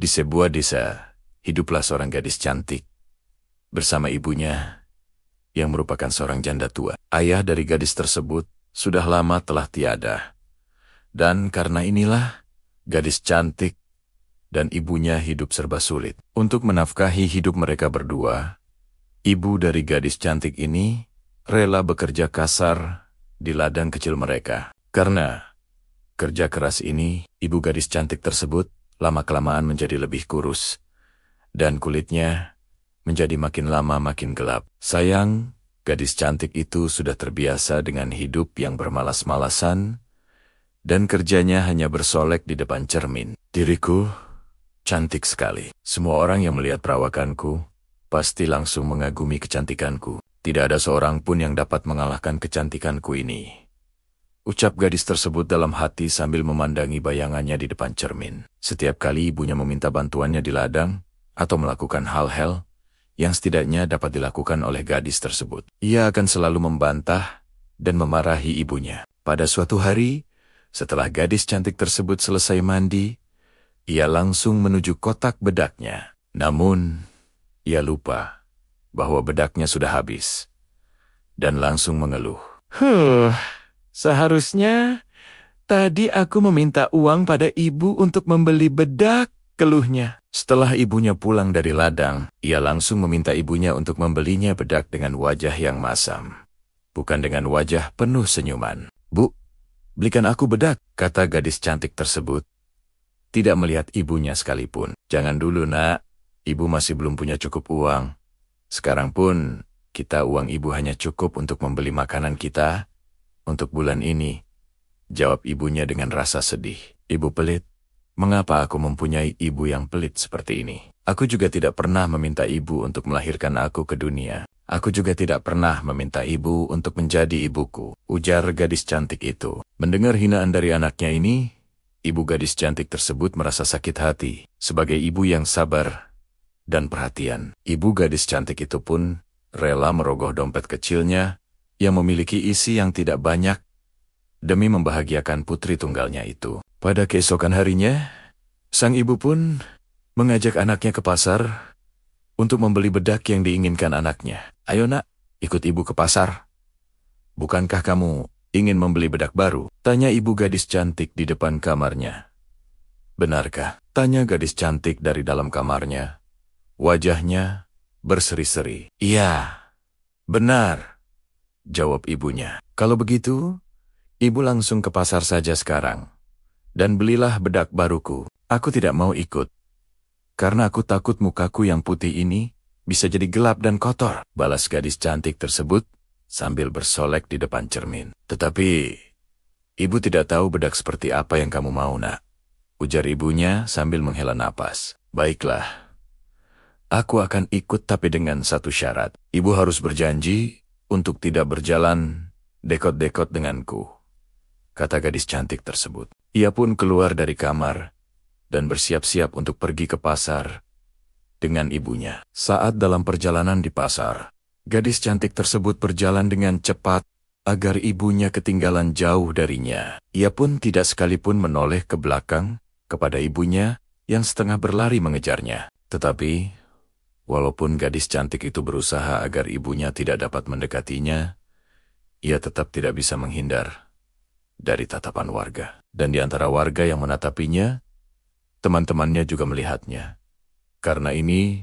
Di sebuah desa, hiduplah seorang gadis cantik bersama ibunya yang merupakan seorang janda tua. Ayah dari gadis tersebut sudah lama telah tiada. Dan karena inilah, gadis cantik dan ibunya hidup serba sulit. Untuk menafkahi hidup mereka berdua, ibu dari gadis cantik ini rela bekerja kasar di ladang kecil mereka. Karena kerja keras ini, ibu gadis cantik tersebut lama-kelamaan menjadi lebih kurus, dan kulitnya menjadi makin lama makin gelap. Sayang, gadis cantik itu sudah terbiasa dengan hidup yang bermalas-malasan, dan kerjanya hanya bersolek di depan cermin. Diriku cantik sekali. Semua orang yang melihat perawakanku pasti langsung mengagumi kecantikanku. Tidak ada seorang pun yang dapat mengalahkan kecantikanku ini, ucap gadis tersebut dalam hati sambil memandangi bayangannya di depan cermin. Setiap kali ibunya meminta bantuannya di ladang atau melakukan hal-hal yang setidaknya dapat dilakukan oleh gadis tersebut, ia akan selalu membantah dan memarahi ibunya. Pada suatu hari, setelah gadis cantik tersebut selesai mandi, ia langsung menuju kotak bedaknya. Namun, ia lupa bahwa bedaknya sudah habis dan langsung mengeluh. Seharusnya tadi aku meminta uang pada ibu untuk membeli bedak, keluhnya. Setelah ibunya pulang dari ladang, ia langsung meminta ibunya untuk membelinya bedak dengan wajah yang masam, bukan dengan wajah penuh senyuman. Bu, belikan aku bedak, kata gadis cantik tersebut, tidak melihat ibunya sekalipun. Jangan dulu, nak. Ibu masih belum punya cukup uang. Sekarang pun, uang ibu hanya cukup untuk membeli makanan kita untuk bulan ini, jawab ibunya dengan rasa sedih. Ibu pelit. Mengapa aku mempunyai ibu yang pelit seperti ini? Aku juga tidak pernah meminta ibu untuk melahirkan aku ke dunia. Aku juga tidak pernah meminta ibu untuk menjadi ibuku, ujar gadis cantik itu. Mendengar hinaan dari anaknya ini, ibu gadis cantik tersebut merasa sakit hati. Sebagai ibu yang sabar dan perhatian, ibu gadis cantik itu pun rela merogoh dompet kecilnya yang memiliki isi yang tidak banyak demi membahagiakan putri tunggalnya itu. Pada keesokan harinya, sang ibu pun mengajak anaknya ke pasar untuk membeli bedak yang diinginkan anaknya. Ayo nak, ikut ibu ke pasar. Bukankah kamu ingin membeli bedak baru? Tanya ibu gadis cantik di depan kamarnya. Benarkah? Tanya gadis cantik dari dalam kamarnya. Wajahnya berseri-seri. Iya, benar, jawab ibunya. Kalau begitu, ibu langsung ke pasar saja sekarang, dan belilah bedak baruku. Aku tidak mau ikut, karena aku takut mukaku yang putih ini bisa jadi gelap dan kotor, balas gadis cantik tersebut sambil bersolek di depan cermin. Tetapi, ibu tidak tahu bedak seperti apa yang kamu mau, nak, ujar ibunya sambil menghela napas. Baiklah, aku akan ikut tapi dengan satu syarat. Ibu harus berjanji untuk tidak berjalan dekot-dekot denganku, kata gadis cantik tersebut. Ia pun keluar dari kamar dan bersiap-siap untuk pergi ke pasar dengan ibunya. Saat dalam perjalanan di pasar, gadis cantik tersebut berjalan dengan cepat agar ibunya ketinggalan jauh darinya. Ia pun tidak sekalipun menoleh ke belakang kepada ibunya yang setengah berlari mengejarnya. Tetapi, walaupun gadis cantik itu berusaha agar ibunya tidak dapat mendekatinya, ia tetap tidak bisa menghindar dari tatapan warga. Dan di antara warga yang menatapinya, teman-temannya juga melihatnya. Karena ini,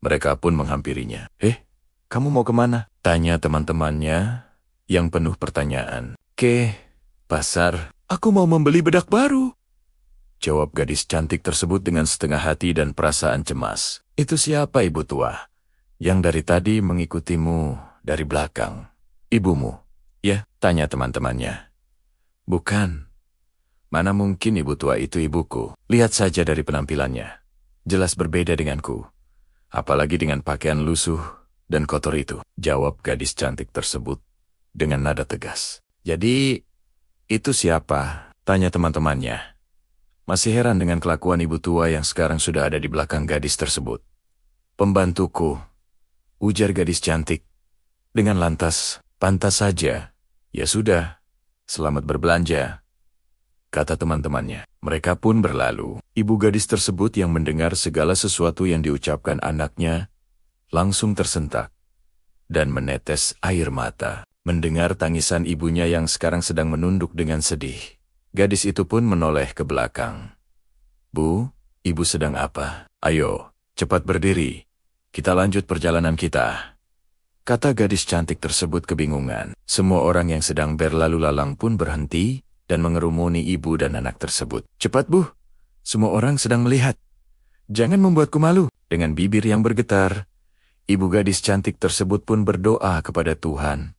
mereka pun menghampirinya. Kamu mau kemana? Tanya teman-temannya yang penuh pertanyaan. Ke pasar. Aku mau membeli bedak baru, jawab gadis cantik tersebut dengan setengah hati dan perasaan cemas. Itu siapa, ibu tua, yang dari tadi mengikutimu dari belakang? Ibumu? Ya, tanya teman-temannya. Bukan. Mana mungkin ibu tua itu ibuku? Lihat saja dari penampilannya. Jelas berbeda denganku. Apalagi dengan pakaian lusuh dan kotor itu, jawab gadis cantik tersebut dengan nada tegas. Jadi, itu siapa? Tanya teman-temannya. Masih heran dengan kelakuan ibu tua yang sekarang sudah ada di belakang gadis tersebut. Pembantuku, ujar gadis cantik. Dengan lantas, pantas saja. Ya sudah, selamat berbelanja. kata teman-temannya. Mereka pun berlalu. Ibu gadis tersebut yang mendengar segala sesuatu yang diucapkan anaknya, langsung tersentak dan menetes air mata. Mendengar tangisan ibunya yang sekarang sedang menunduk dengan sedih, gadis itu pun menoleh ke belakang. "Bu, ibu sedang apa? Ayo, cepat berdiri. Kita lanjut perjalanan kita," kata gadis cantik tersebut kebingungan. Semua orang yang sedang berlalu lalang pun berhenti dan mengerumuni ibu dan anak tersebut. "Cepat, Bu. Semua orang sedang melihat. Jangan membuatku malu." Dengan bibir yang bergetar, ibu gadis cantik tersebut pun berdoa kepada Tuhan.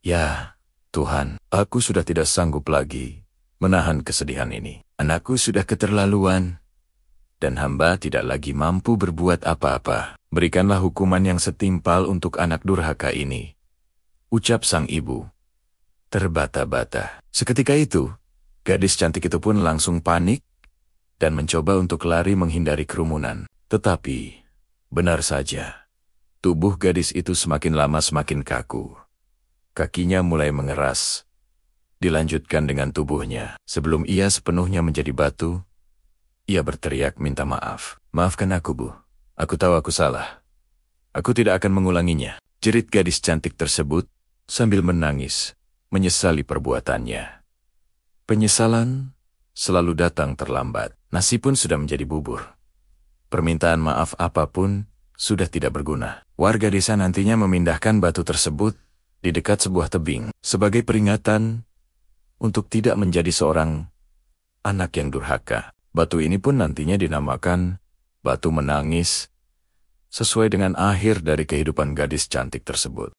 "Ya, Tuhan, aku sudah tidak sanggup lagi menahan kesedihan ini. Anakku sudah keterlaluan, dan hamba tidak lagi mampu berbuat apa-apa. Berikanlah hukuman yang setimpal untuk anak durhaka ini," ucap sang ibu terbata-bata. Seketika itu, gadis cantik itu pun langsung panik dan mencoba untuk lari menghindari kerumunan. Tetapi, benar saja, tubuh gadis itu semakin lama semakin kaku. Kakinya mulai mengeras. Dilanjutkan dengan tubuhnya. Sebelum ia sepenuhnya menjadi batu, ia berteriak minta maaf. "Maafkan aku, Bu. Aku tahu aku salah. Aku tidak akan mengulanginya," jerit gadis cantik tersebut sambil menangis, menyesali perbuatannya. Penyesalan selalu datang terlambat. Nasi pun sudah menjadi bubur. Permintaan maaf apapun sudah tidak berguna. Warga desa nantinya memindahkan batu tersebut di dekat sebuah tebing sebagai peringatan untuk tidak menjadi seorang anak yang durhaka. Batu ini pun nantinya dinamakan batu menangis, sesuai dengan akhir dari kehidupan gadis cantik tersebut.